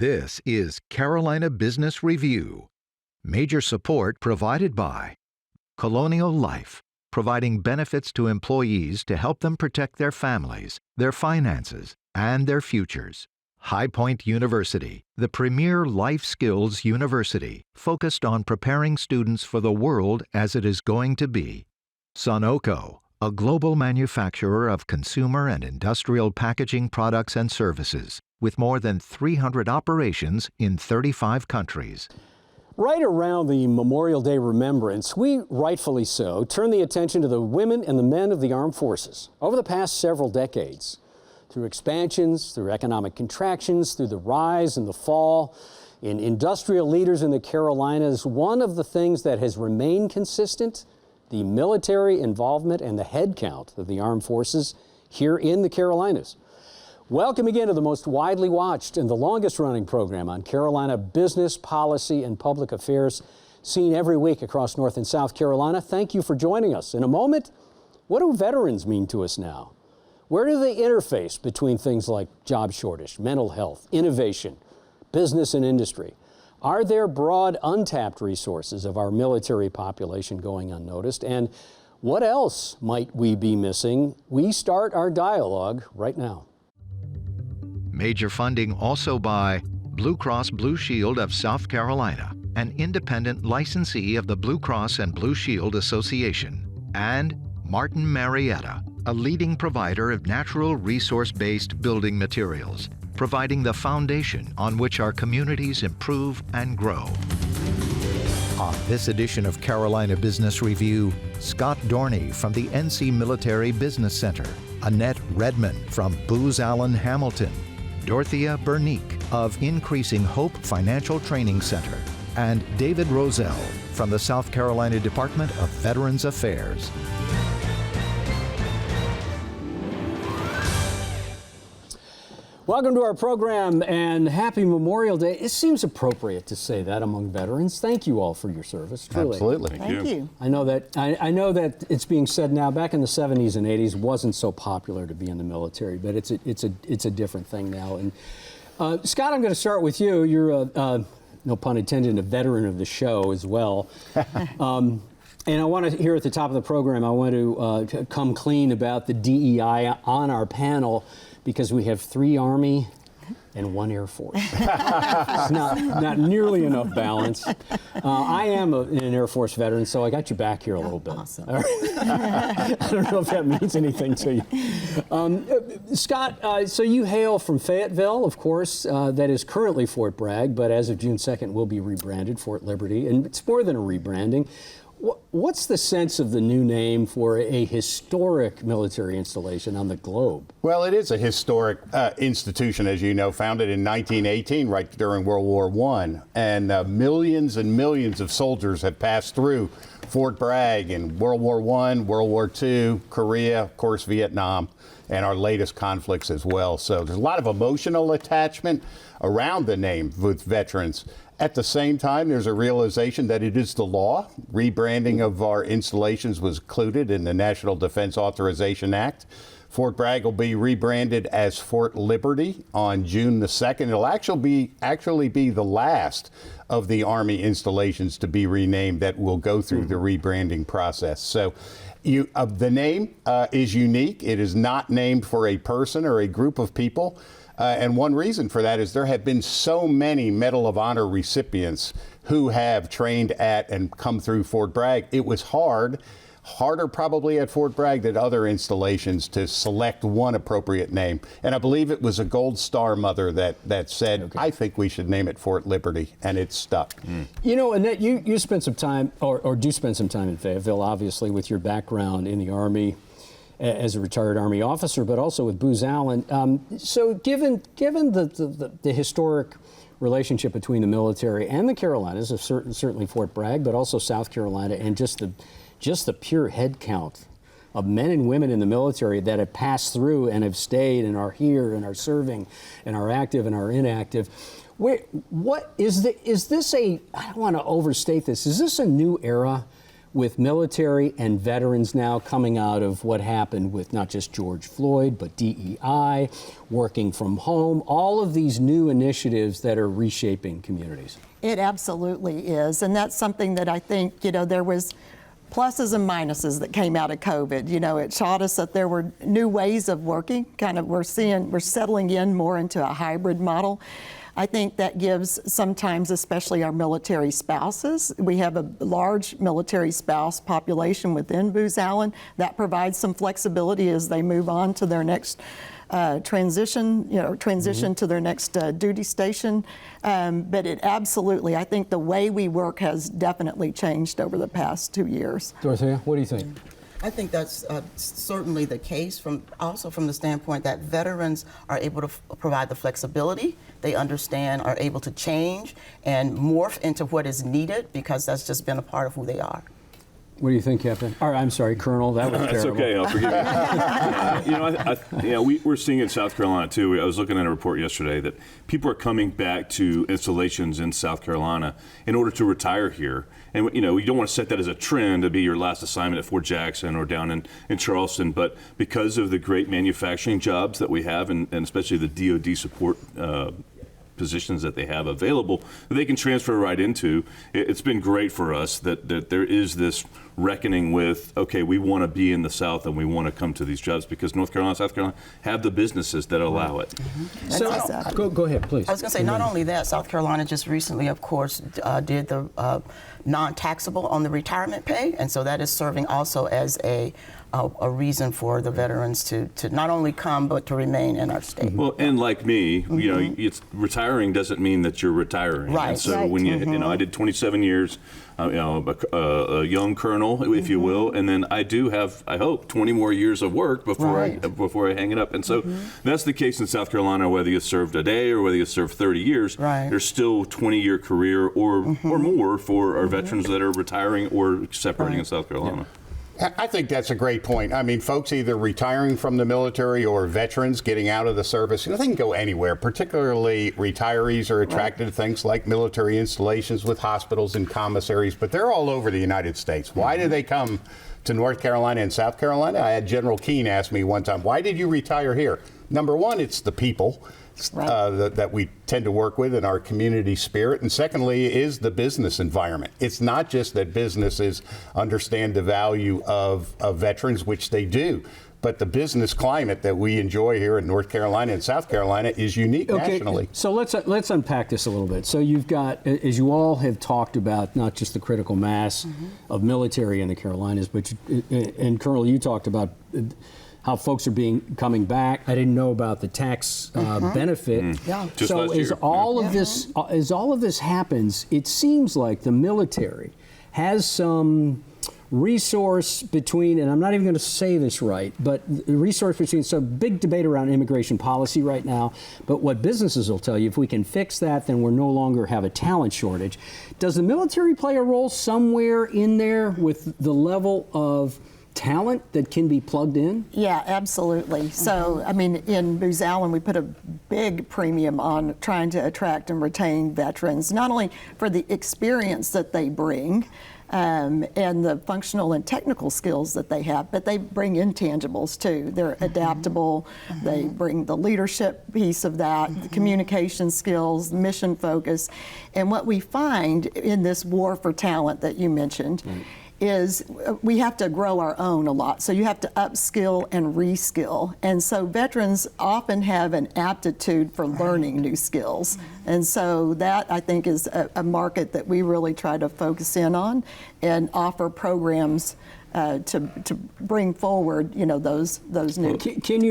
This is Carolina Business Review. Major support provided by Colonial Life, providing benefits to employees to help them protect their families, their finances, and their futures. High Point University, the premier life skills university focused on preparing students for the world as it is going to be. Sunoco, a global manufacturer of consumer and industrial packaging products and services, with more than 300 operations in 35 countries. Right around the Memorial Day remembrance, we, rightfully so, turn the attention to the women and the men of the armed forces over the past several decades. Through expansions, through economic contractions, through the rise and the fall in industrial leaders in the Carolinas, one of the things that has remained consistent, the military involvement and the headcount of the armed forces here in the Carolinas. Welcome again to the most widely watched and the longest running program on Carolina business, policy, and public affairs, seen every week across North and South Carolina. Thank you for joining us. In a moment, what do veterans mean to us now? Where do they interface between things like job shortage, mental health, innovation, business and industry? Are there broad untapped resources of our military population going unnoticed? And what else might we be missing? We start our dialogue right now. Major funding also by Blue Cross Blue Shield of South Carolina, an independent licensee of the Blue Cross and Blue Shield Association, and Martin Marietta, a leading provider of natural resource-based building materials, providing the foundation on which our communities improve and grow. On this edition of Carolina Business Review, Scott Dorney from the NC Military Business Center, Annette Redman from Booz Allen Hamilton, Dorothea Bernique of Increasing Hope Financial Training Center, and David Rozelle from the South Carolina Department of Veterans Affairs. Welcome to our program and happy Memorial Day. It seems appropriate to say that among veterans. Thank you all for your service, truly. Absolutely. Thank you. I know that it's being said now. Back in the 70s and 80s, wasn't so popular to be in the military, but it's a different thing now. And Scott, I'm going to start with you. You're no pun intended, a veteran of the show as well. And I want to, here at the top of the program, I want to come clean about the DEI on our panel, because we have 3 Army and 1 Air Force. It's not nearly enough balance. I am an Air Force veteran, so I got you back here a little bit. Awesome. I don't know if that means anything to you. Scott, so you hail from Fayetteville, of course, that is currently Fort Bragg, but as of June 2nd will be rebranded Fort Liberty, and it's more than a rebranding. What's the sense of the new name for a historic military installation on the globe? Well, it is a historic institution, as you know, founded in 1918, right during World War I. And millions and millions of soldiers have passed through Fort Bragg in World War I, World War II, Korea, of course, Vietnam, and our latest conflicts as well. So there's a lot of emotional attachment around the name with veterans. At the same time, there's a realization that it is the law. Rebranding of our installations was included in the National Defense Authorization Act. Fort Bragg will be rebranded as Fort Liberty on June the 2nd. It'll actually be the last of the Army installations to be renamed that will go through the rebranding process. So the name is unique. It is not named for a person or a group of people. And one reason for that is there have been so many Medal of Honor recipients who have trained at and come through Fort Bragg. It was harder probably at Fort Bragg than other installations to select one appropriate name. And I believe it was a Gold Star mother that said, okay, I think we should name it Fort Liberty, and it's stuck. You know, Annette, you spent some time, or do spend some time in Fayetteville, obviously, with your background in the Army, as a retired Army officer, but also with Booz Allen. So given the historic relationship between the military and the Carolinas, certainly Fort Bragg, but also South Carolina, and just the pure head count of men and women in the military that have passed through and have stayed and are here and are serving and are active and are inactive. What is this I don't want to overstate this, is this a new era with military and veterans now coming out of what happened with not just George Floyd, but DEI, working from home, all of these new initiatives that are reshaping communities? It absolutely is. And that's something that I think, there was pluses and minuses that came out of COVID. It taught us that there were new ways of working. We're settling in more into a hybrid model. I think that gives sometimes, especially our military spouses, we have a large military spouse population within Booz Allen that provides some flexibility as they move on to their next transition to their next duty station. But it absolutely, I think the way we work has definitely changed over the past 2 years. Dorothea, what do you think? I think that's certainly the case, also from the standpoint that veterans are able to provide the flexibility. They understand, are able to change and morph into what is needed, because that's just been a part of who they are. What do you think, Captain? Or, I'm sorry, Colonel, that was terrible. That's okay, I'll forgive you. We're seeing in South Carolina, too. I was looking at a report yesterday that people are coming back to installations in South Carolina in order to retire here. And, you don't want to set that as a trend to be your last assignment at Fort Jackson or down in Charleston, but because of the great manufacturing jobs that we have, and especially the DoD support positions that they have available that they can transfer right into. It's been great for us that there is this reckoning with, okay, we want to be in the South and we want to come to these jobs because North Carolina, South Carolina have the businesses that allow it. Mm-hmm. So go ahead, please. I was going to say, not only that, South Carolina just recently, of course, did the non-taxable on the retirement pay, and so that is serving also as a reason for the veterans to not only come but to remain in our state. Well, and like me, it's retiring doesn't mean that you're retiring. Right. And so when I did 27 years, a young colonel, if you will, and then I do have, I hope, 20 more years of work before I hang it up. And so that's the case in South Carolina, whether you served a day or whether you served 30 years. Right. There's still 20-year career or more for our veterans that are retiring or separating in South Carolina. I think that's a great point. I mean, folks either retiring from the military or veterans getting out of the service, they can go anywhere. Particularly retirees are attracted to things like military installations with hospitals and commissaries, but they're all over the United States. Why do they come to North Carolina and South Carolina? I had General Keane ask me one time, why did you retire here? Number one, it's the people. That we tend to work with in our community spirit. And secondly is the business environment. It's not just that businesses understand the value of veterans, which they do, but the business climate that we enjoy here in North Carolina and South Carolina is unique nationally. So let's unpack this a little bit. So you've got, as you all have talked about, not just the critical mass of military in the Carolinas, but and Colonel, you talked about how folks are coming back. I didn't know about the tax benefit. So as all of this happens, it seems like the military has some resource between, and I'm not even going to say this right, but resource between, so big debate around immigration policy right now, but what businesses will tell you, if we can fix that, then we'll no longer have a talent shortage. Does the military play a role somewhere in there with the level of talent that can be plugged in? Yeah, absolutely. So, I mean, in Booz Allen, we put a big premium on trying to attract and retain veterans, not only for the experience that they bring and the functional and technical skills that they have, but they bring intangibles too. They're adaptable. They bring the leadership piece of that, the communication skills, mission focus. And what we find in this war for talent that you mentioned is we have to grow our own a lot. So you have to upskill and reskill. And so veterans often have an aptitude for learning new skills. And so that, I think, is a market that we really try to focus in on and offer programs to bring forward, those new. Can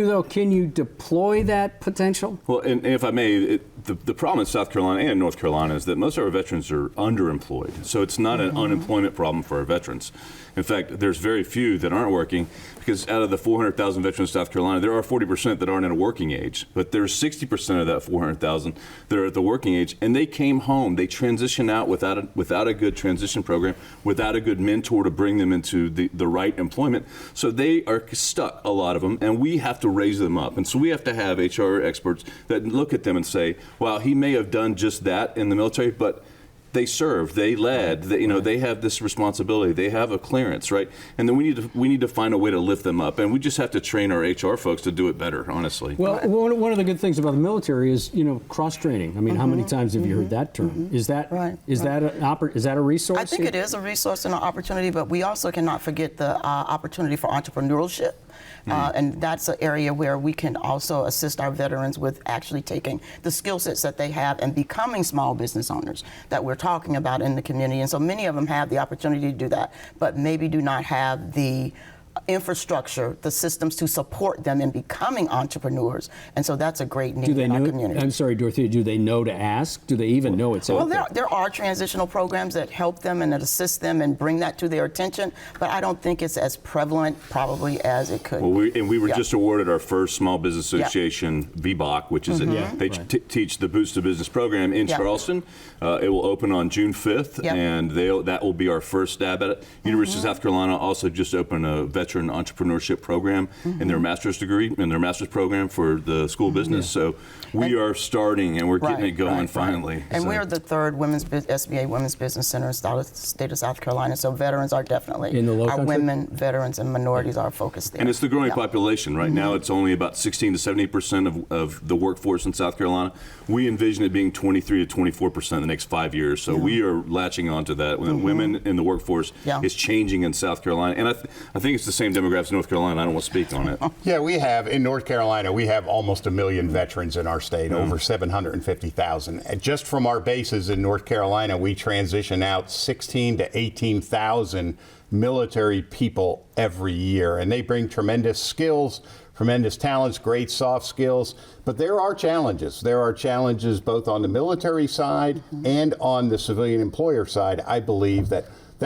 you deploy that potential? Well, and if I may, the problem in South Carolina and North Carolina is that most of our veterans are underemployed. So it's not an unemployment problem for our veterans. In fact, there's very few that aren't working, because out of the 400,000 veterans in South Carolina, there are 40% that aren't at a working age. But there's 60% of that 400,000 that are at the working age, and they came home. They transitioned out without a good transition program, without a good mentor to bring them into the right employment. So they are stuck, a lot of them, and we have to raise them up. And so we have to have HR experts that look at them and say, wow, he may have done just that in the military, but they served, they led, they have this responsibility, they have a clearance, right? And then we need to find a way to lift them up, and we just have to train our HR folks to do it better, honestly. Well, one of the good things about the military is, cross-training. I mean, how many times have you heard that term? Is that is that a resource? I think it is a resource and an opportunity, but we also cannot forget the opportunity for entrepreneurship. And that's an area where we can also assist our veterans with actually taking the skill sets that they have and becoming small business owners that we're talking about in the community. And so many of them have the opportunity to do that, but maybe do not have the infrastructure, the systems to support them in becoming entrepreneurs. And so that's a great need in our community. I'm sorry, Dorothea, do they know to ask? Do they even know it's out there? Well, there are transitional programs that help them and that assist them and bring that to their attention, but I don't think it's as prevalent probably as it could. Well, we were just awarded our first Small Business Association VBOC, which is they teach the Boost to Business program in Charleston. It will open on June 5th, and that will be our first stab at it. University of South Carolina also just opened a veteran entrepreneurship program in their master's degree, in their master's program for the school of business. So we are starting, and we're getting it going finally. And we're the third SBA Women's Business Center in the state of South Carolina. So veterans are definitely in the Low Country? Women, veterans, and minorities are focused there. And it's the growing population. Right now, it's only about 16 to 70% of the workforce in South Carolina. We envision it being 23 to 24% in the next 5 years. So we are latching onto that. Women in the workforce is changing in South Carolina, and I think it's the same demographics in North Carolina. I don't want to speak on it. Yeah, we have, in North Carolina, we have almost 1 million veterans in our state, over 750,000. And just from our bases in North Carolina, we transition out 16 to 18,000 military people every year. And they bring tremendous skills, tremendous talents, great soft skills. But there are challenges. There are challenges both on the military side and on the civilian employer side, I believe, that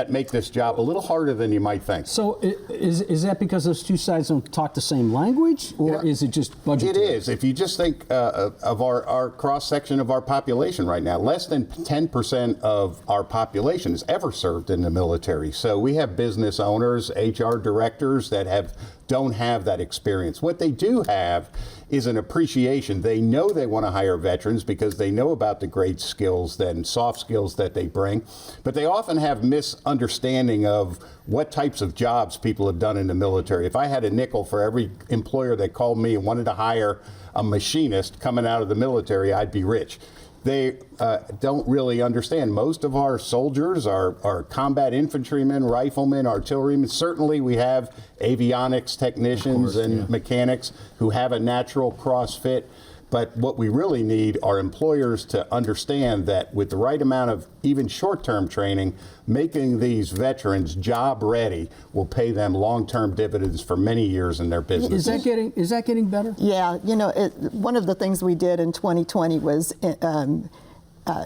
make this job a little harder than you might think. So is that because those two sides don't talk the same language, or is it just budgetary? It is. If you just think of our cross-section of our population right now, less than 10% of our population has ever served in the military. So we have business owners, HR directors that don't have that experience. What they do have is an appreciation. They know they want to hire veterans because they know about the great skills and soft skills that they bring, but they often have misunderstanding of what types of jobs people have done in the military. If I had a nickel for every employer that called me and wanted to hire a machinist coming out of the military, I'd be rich. They don't really understand. Most of our soldiers are combat infantrymen, riflemen, artillerymen. Certainly we have avionics technicians and mechanics who have a natural cross fit. But what we really need are employers to understand that with the right amount of even short-term training, making these veterans job ready will pay them long-term dividends for many years in their business. Is that getting better? Yeah, one of the things we did in 2020 was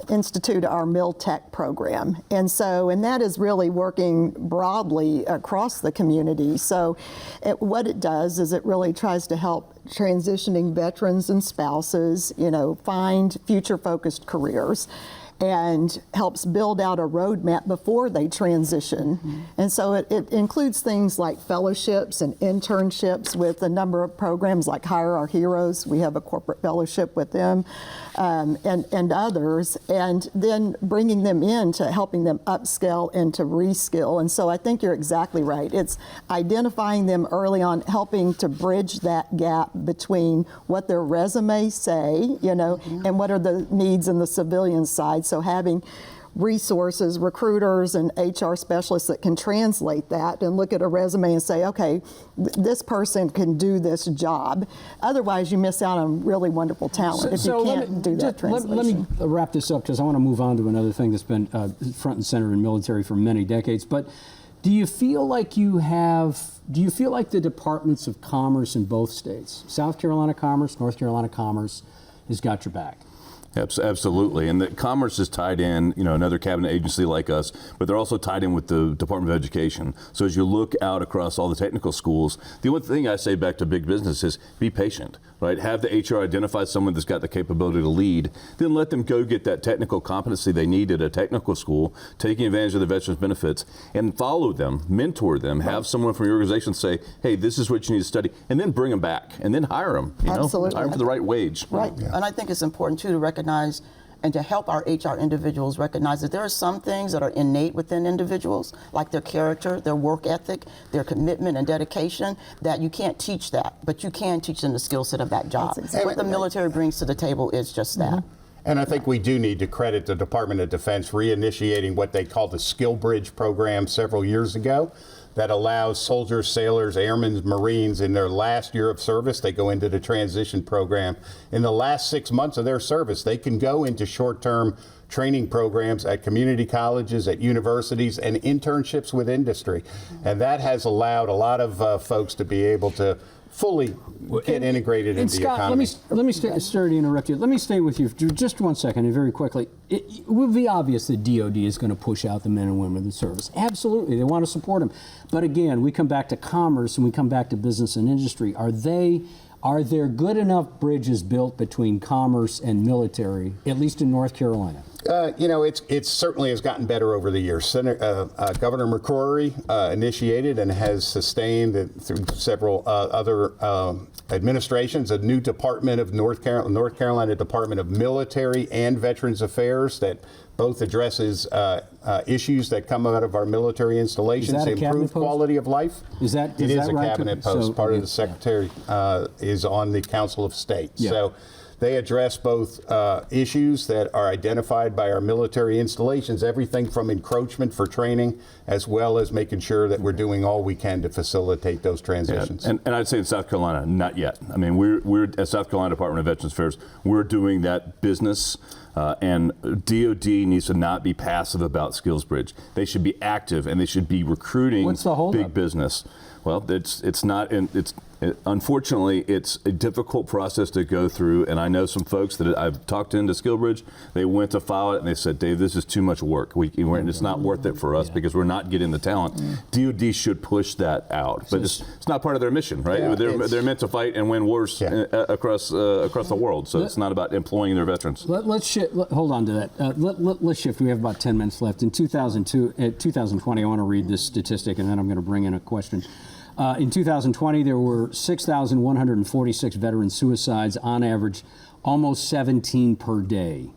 institute our Mill Tech program. And that is really working broadly across the community. So what it does is it really tries to help transitioning veterans and spouses, find future-focused careers, and helps build out a roadmap before they transition. And so it includes things like fellowships and internships with a number of programs like Hire Our Heroes. We have a corporate fellowship with them, and others, and then bringing them in to helping them upskill and to reskill. And so I think you're exactly right. It's identifying them early on, helping to bridge that gap between what their resumes say, and what are the needs in the civilian side. So having resources, recruiters and HR specialists that can translate that and look at a resume and say, okay, this person can do this job. Otherwise, you miss out on really wonderful talent if you can't do that translation. Let me wrap this up because I want to move on to another thing that's been front and center in military for many decades. But do you feel like the departments of commerce in both states, South Carolina Commerce, North Carolina Commerce, has got your back? Absolutely, and that commerce is tied in, another cabinet agency like us, but they're also tied in with the Department of Education. So as you look out across all the technical schools, the one thing I say back to big business is be patient, right? Have the HR identify someone that's got the capability to lead, then let them go get that technical competency they need at a technical school, taking advantage of the veterans benefits, and follow them, mentor them, have someone from your organization say, hey, this is what you need to study, and then bring them back, and then hire them, Absolutely. hire them for the right wage. Right, and I think it's important too to recognize and to help our HR individuals recognize that there are some things that are innate within individuals, like their character, their work ethic, their commitment and dedication, that you can't teach that, but you can teach them the skill set of that job. That's exactly what the military brings to the table is just that. And I think we do need to credit the Department of Defense reinitiating what they called the Skill Bridge program several years ago that allows soldiers, sailors, airmen, Marines in their last year of service, they go into the transition program. In the last 6 months of their service, they can go into short-term training programs at community colleges, at universities, and internships with industry. And that has allowed a lot of folks to be able to fully get integrated into the economy. Scott, let me sorry to interrupt you. Let me stay with you for just 1 second and very quickly. It will be obvious that DOD is going to push out the men and women in the service. Absolutely, they want to support them. But again, we come back to commerce and we come back to business and industry. Are there good enough bridges built between commerce and military, at least in North Carolina? You know, it certainly has gotten better over the years. Governor McCrory initiated and has sustained through several other administrations a new department of North Carolina Department of Military and Veterans Affairs that both addresses issues that come out of our military installations, improve quality of life. Is that a right cabinet post. Part of the secretary is on the Council of State. Yeah. So they address both issues that are identified by our military installations, everything from encroachment for training, as well as making sure that we're doing all we can to facilitate those transitions. Yeah. And I'd say in South Carolina, not yet. I mean, we're at South Carolina Department of Veterans Affairs, we're doing that business. And DOD needs to not be passive about Skills Bridge. They should be active and they should be recruiting big business. Well, it's not. Unfortunately, it's a difficult process to go through. And I know some folks that I've talked into SkillBridge. They went to file it and they said, "Dave, this is too much work. It's not worth it for us because we're not getting the talent." DOD should push that out, but it's not part of their mission, right? Yeah, they're meant to fight and win wars across the world. So it's not about employing their veterans. Let's hold on to that. Let's shift. We have about 10 minutes left. In 2020, I want to read this statistic, and then I'm going to bring in a question. In 2020, there were 6,146 veteran suicides, on average, almost 17 per day.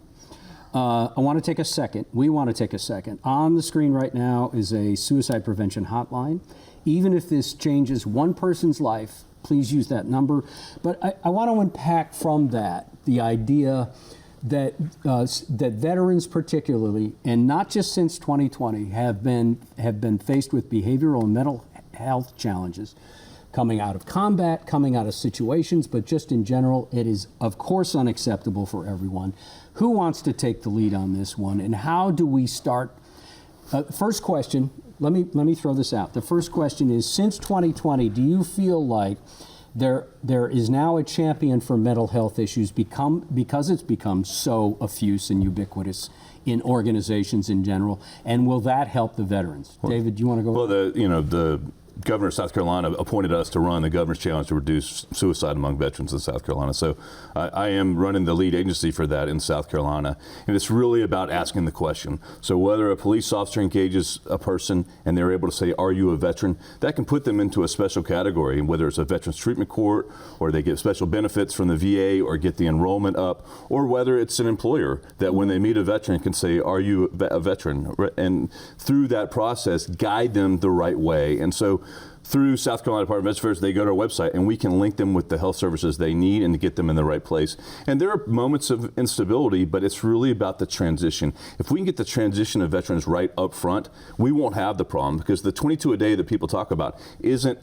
I want to take a second. We want to take a second. On the screen right now is a suicide prevention hotline. Even if this changes one person's life, please use that number. But I want to unpack from that the idea that that veterans particularly, and not just since 2020, have been faced with behavioral and mental health challenges coming out of combat, coming out of situations, but just in general, it is of course unacceptable for everyone. Who wants to take the lead on this one, and how do we start? First question, let me throw this out. The first question is, since 2020, do you feel like there is now a champion for mental health issues because it's become so diffuse and ubiquitous in organizations in general, and will that help the veterans? David, do you want to go? Well, the Governor of South Carolina appointed us to run the Governor's Challenge to reduce suicide among veterans in South Carolina. So I am running the lead agency for that in South Carolina. And it's really about asking the question. So whether a police officer engages a person and they're able to say, "Are you a veteran?" that can put them into a special category, whether it's a Veterans Treatment Court, or they get special benefits from the VA or get the enrollment up, or whether it's an employer that when they meet a veteran can say, "Are you a veteran?" And through that process, guide them the right way. And so through South Carolina Department of Veterans Affairs, they go to our website and we can link them with the health services they need and to get them in the right place. And there are moments of instability, but it's really about the transition. If we can get the transition of veterans right up front, we won't have the problem, because the 22 a day that people talk about isn't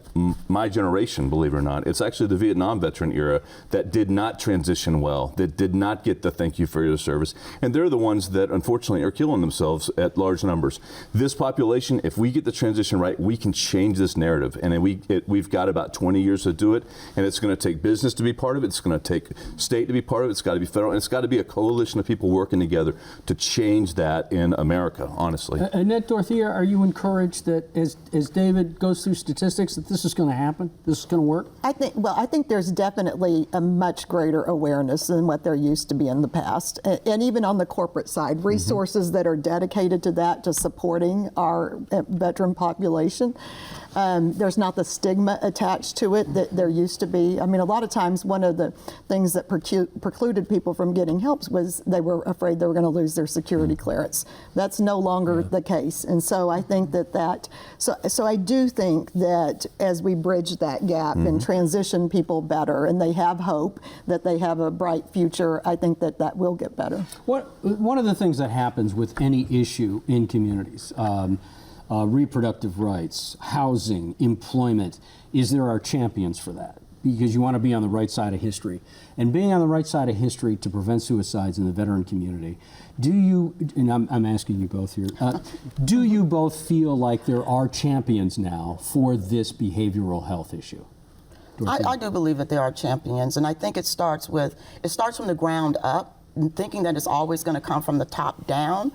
my generation, believe it or not. It's actually the Vietnam veteran era that did not transition well, that did not get the thank you for your service. And they're the ones that unfortunately are killing themselves at large numbers. This population, if we get the transition right, we can change this narrative. And we've got about 20 years to do it, and it's going to take business to be part of it. It's going to take state to be part of it. It's got to be federal, and it's got to be a coalition of people working together to change that in America, honestly. Annette, Dorothea, are you encouraged that as David goes through statistics that this is going to happen? This is going to work? I think there's definitely a much greater awareness than what there used to be in the past. And even on the corporate side, resources that are dedicated to that, to supporting our veteran population. There's not the stigma attached to it that there used to be. I mean, a lot of times one of the things that precluded people from getting help was they were afraid they were going to lose their security clearance. That's no longer the case. And so I think so I do think that as we bridge that gap and transition people better, and they have hope that they have a bright future, I think that will get better. One of the things that happens with any issue in communities, reproductive rights, housing, employment, is there are champions for that, because you want to be on the right side of history. And being on the right side of history to prevent suicides in the veteran community, do you, and I'm asking you both here, do you both feel like there are champions now for this behavioral health issue? I do believe that there are champions, and I think it starts from the ground up. Thinking that it's always going to come from the top down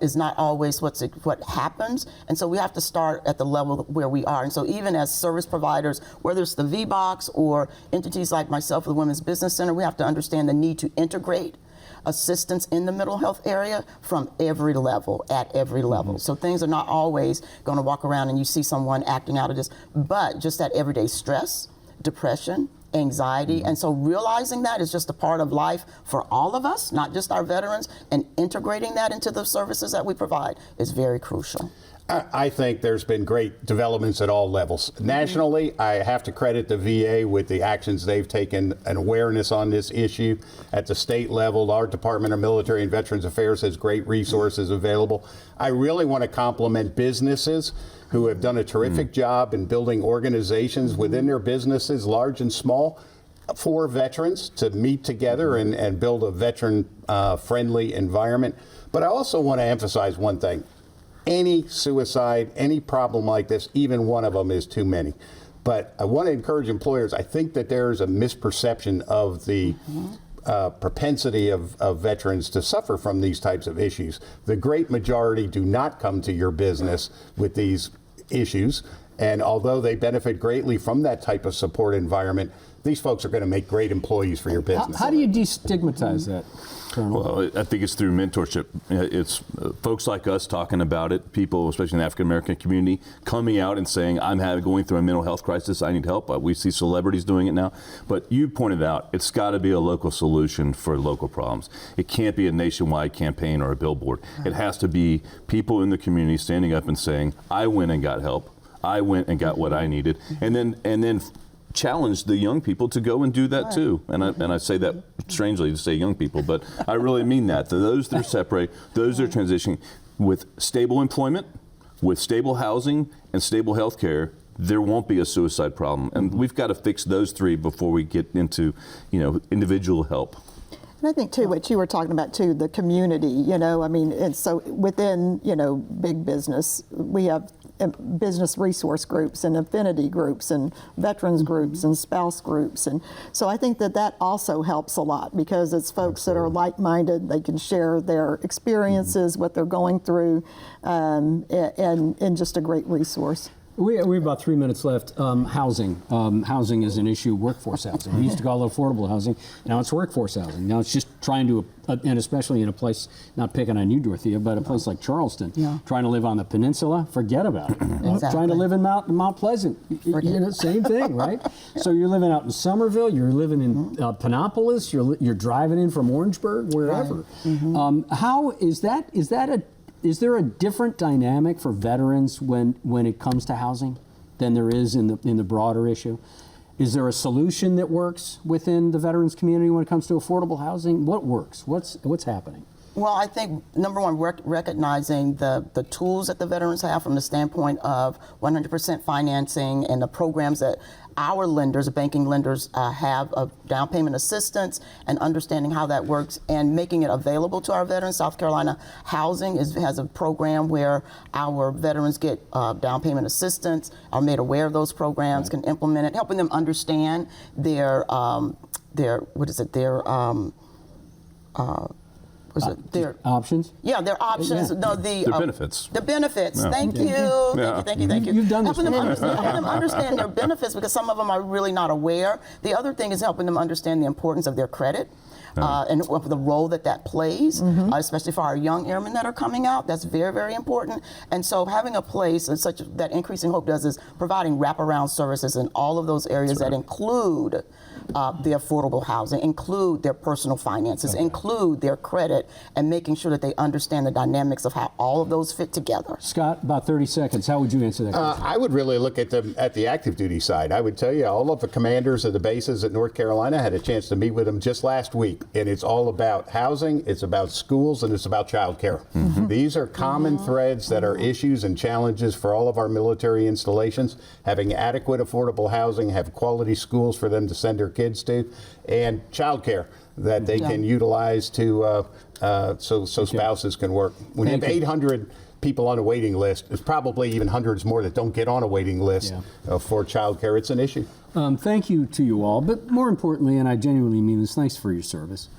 is not always what happens. And so we have to start at the level where we are. And so even as service providers, whether it's the VBOX or entities like myself with the Women's Business Center, we have to understand the need to integrate assistance in the mental health area from every level, at every level. So things are not always going to walk around and you see someone acting out of this, but just that everyday stress, depression, anxiety, and so realizing that is just a part of life for all of us, not just our veterans, and integrating that into the services that we provide is very crucial. I think there's been great developments at all levels. Nationally, I have to credit the VA with the actions they've taken and awareness on this issue. At the state level, our Department of Military and Veterans Affairs has great resources available. I really want to compliment businesses who have done a terrific job in building organizations within their businesses, large and small, for veterans to meet together and build a veteran-friendly environment. But I also want to emphasize one thing. Any suicide, any problem like this, even one of them is too many. But I want to encourage employers, I think that there's a misperception of the propensity of veterans to suffer from these types of issues. The great majority do not come to your business with these issues, and although they benefit greatly from that type of support environment, these folks are going to make great employees for your business. How do you destigmatize that, Colonel? Well, I think it's through mentorship. It's folks like us talking about it, people, especially in the African American community, coming out and saying, I'm going through a mental health crisis, I need help. We see celebrities doing it now. But you pointed out, it's got to be a local solution for local problems. It can't be a nationwide campaign or a billboard. It has to be people in the community standing up and saying, I went and got help. I went and got what I needed. And then challenge the young people to go and do that too. And I say that strangely to say young people, but I really mean that. Those that are separate, those that are transitioning with stable employment, with stable housing and stable health care, there won't be a suicide problem. And we've got to fix those three before we get into, individual help. And I think too, what you were talking about too, the community, I mean, and so within, big business, we have business resource groups and affinity groups and veterans groups and spouse groups. And so I think that also helps a lot because it's folks that are like-minded. They can share their experiences, what they're going through, and just a great resource. We have about 3 minutes left. Housing. Housing is an issue, workforce housing. We used to call it affordable housing. Now it's workforce housing. Now it's just trying to, and especially in a place, not picking on you, Dorothea, but a place like Charleston, trying to live on the peninsula, forget about it. Exactly. Trying to live in Mount Pleasant, same thing, right? So you're living out in Somerville, you're living in Panopolis, you're driving in from Orangeburg, wherever. Right. How is that is there a different dynamic for veterans when it comes to housing than there is in the broader issue? Is there a solution that works within the veterans community when it comes to affordable housing? What works? What's happening? Well, I think, number one, recognizing the tools that the veterans have from the standpoint of 100% financing and the programs that our lenders, banking lenders, have of down payment assistance and understanding how that works and making it available to our veterans. South Carolina Housing has a program where our veterans get down payment assistance, are made aware of those programs, can implement it, helping them understand was it their Options? Yeah, their options. Yeah. No, Their benefits. The benefits. Yeah. Thank you. Yeah. Thank you. You've done this helping them, before. helping them understand their benefits because some of them are really not aware. The other thing is helping them understand the importance of their credit. And the role that plays, especially for our young airmen that are coming out, that's very, very important. And so having a place such that Increasing Hope does is providing wraparound services in all of those areas that include the affordable housing, include their personal finances, include their credit, and making sure that they understand the dynamics of how all of those fit together. Scott, about 30 seconds. How would you answer that question? I would really look at the active duty side. I would tell you, all of the commanders of the bases at North Carolina had a chance to meet with them just last week, and it's all about housing, it's about schools, and it's about child care. These are common threads that are issues and challenges for all of our military installations. Having adequate affordable housing, have quality schools for them to send their kids to, and child care that they can utilize to so spouses can work. When you have 800 people on a waiting list, there's probably even hundreds more that don't get on a waiting list for child care. It's an issue. Thank you to you all, but more importantly, and I genuinely mean this, thanks for your service.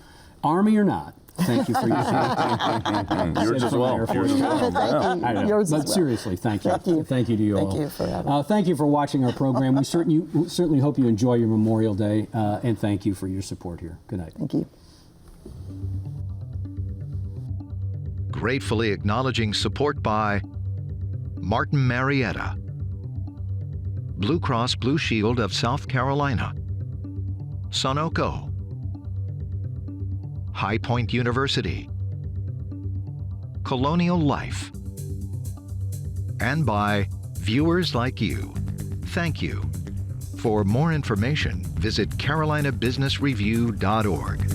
Army or not, thank you for your service. Yours as well. Yours as well. I know. Yours But as well. seriously, thank you. Thank you. Thank you to you all. Thank you for having Thank you for watching our program. We certainly hope you enjoy your Memorial Day, and thank you for your support here. Good night. Thank you. Gratefully acknowledging support by Martin Marietta, Blue Cross Blue Shield of South Carolina, Sunoco, High Point University, Colonial Life, and by viewers like you. Thank you. For more information, visit carolinabusinessreview.org.